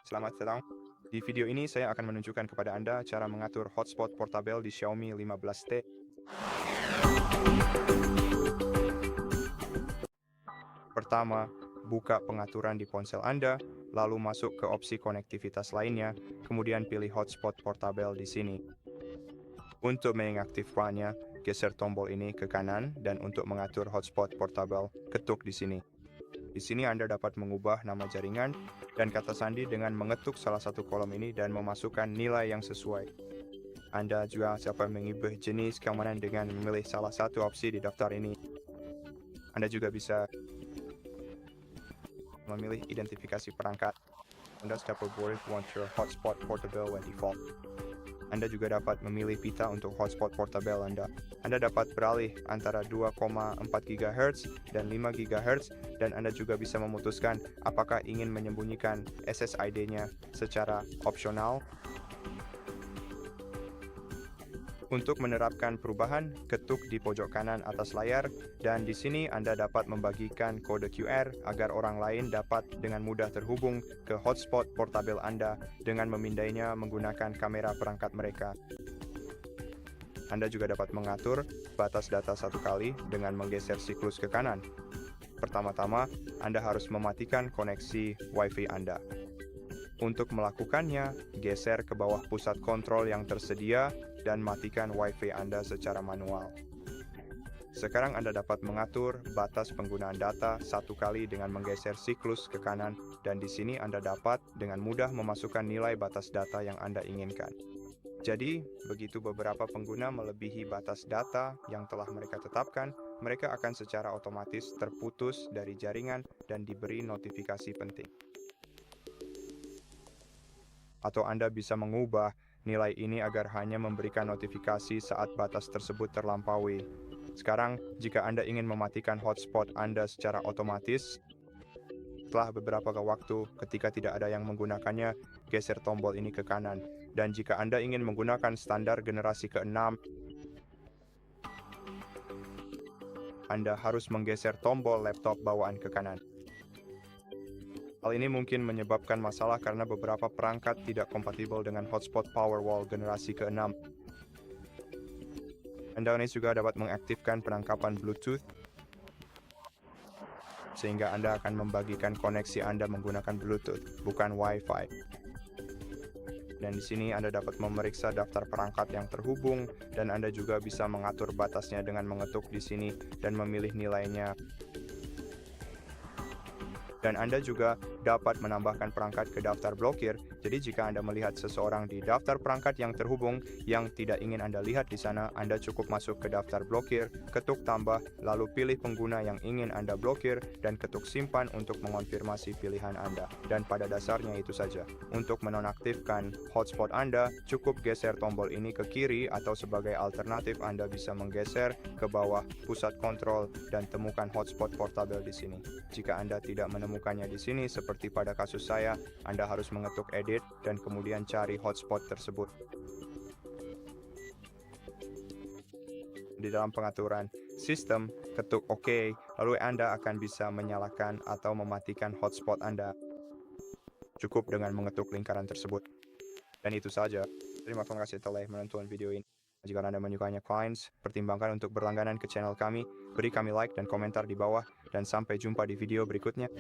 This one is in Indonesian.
Selamat datang. Di video ini saya akan menunjukkan kepada Anda cara mengatur hotspot portable di Xiaomi 15T. Pertama, buka pengaturan di ponsel Anda, lalu masuk ke opsi konektivitas lainnya, kemudian pilih hotspot portable di sini. Untuk mengaktifkannya, geser tombol ini ke kanan, dan untuk mengatur hotspot portable, ketuk di sini. Di sini Anda dapat mengubah nama jaringan dan kata sandi dengan mengetuk salah satu kolom ini dan memasukkan nilai yang sesuai. Anda juga dapat mengubah jenis keamanan dengan memilih salah satu opsi di daftar ini. Anda juga bisa memilih identifikasi perangkat. Anda dapat want your hotspot portable by default. Anda juga dapat memilih pita untuk hotspot portable Anda. Anda dapat beralih antara 2,4 GHz dan 5 GHz, dan Anda juga bisa memutuskan apakah ingin menyembunyikan SSID-nya secara opsional. Untuk menerapkan perubahan, ketuk di pojok kanan atas layar, dan di sini Anda dapat membagikan kode QR agar orang lain dapat dengan mudah terhubung ke hotspot portable Anda dengan memindainya menggunakan kamera perangkat mereka. Anda juga dapat mengatur batas data satu kali dengan menggeser siklus ke kanan. Pertama-tama, Anda harus mematikan koneksi Wi-Fi Anda. Untuk melakukannya, geser ke bawah pusat kontrol yang tersedia dan matikan Wi-Fi Anda secara manual. Sekarang Anda dapat mengatur batas penggunaan data satu kali dengan menggeser siklus ke kanan, dan di sini Anda dapat dengan mudah memasukkan nilai batas data yang Anda inginkan. Jadi, begitu beberapa pengguna melebihi batas data yang telah mereka tetapkan, mereka akan secara otomatis terputus dari jaringan dan diberi notifikasi penting. Atau Anda bisa mengubah nilai ini agar hanya memberikan notifikasi saat batas tersebut terlampaui. Sekarang, jika Anda ingin mematikan hotspot Anda secara otomatis, setelah beberapa waktu ketika tidak ada yang menggunakannya, geser tombol ini ke kanan. Dan jika Anda ingin menggunakan standar generasi ke-6, Anda harus menggeser tombol laptop bawaan ke kanan. Hal ini mungkin menyebabkan masalah karena beberapa perangkat tidak kompatibel dengan hotspot Powerwall generasi ke-6. Anda juga dapat mengaktifkan penangkapan Bluetooth, sehingga Anda akan membagikan koneksi Anda menggunakan Bluetooth, bukan Wi-Fi. Dan di sini Anda dapat memeriksa daftar perangkat yang terhubung, dan Anda juga bisa mengatur batasnya dengan mengetuk di sini dan memilih nilainya. Dan Anda juga dapat menambahkan perangkat ke daftar blokir. Jadi jika Anda melihat seseorang di daftar perangkat yang terhubung yang tidak ingin Anda lihat di sana, Anda cukup masuk ke daftar blokir, ketuk tambah, lalu pilih pengguna yang ingin Anda blokir, dan ketuk simpan untuk mengonfirmasi pilihan Anda. Dan pada dasarnya itu saja. Untuk menonaktifkan hotspot Anda, cukup geser tombol ini ke kiri, atau sebagai alternatif Anda bisa menggeser ke bawah pusat kontrol dan temukan hotspot portable di sini. Jika Anda tidak menemukannya di sini, seperti pada kasus saya, Anda harus mengetuk edit dan kemudian cari hotspot tersebut. Di dalam pengaturan sistem, ketuk OK, lalu Anda akan bisa menyalakan atau mematikan hotspot Anda. Cukup dengan mengetuk lingkaran tersebut. Dan itu saja. Terima kasih telah menonton video ini. Jika Anda menyukainya, pertimbangkan untuk berlangganan ke channel kami, beri kami like dan komentar di bawah, dan sampai jumpa di video berikutnya.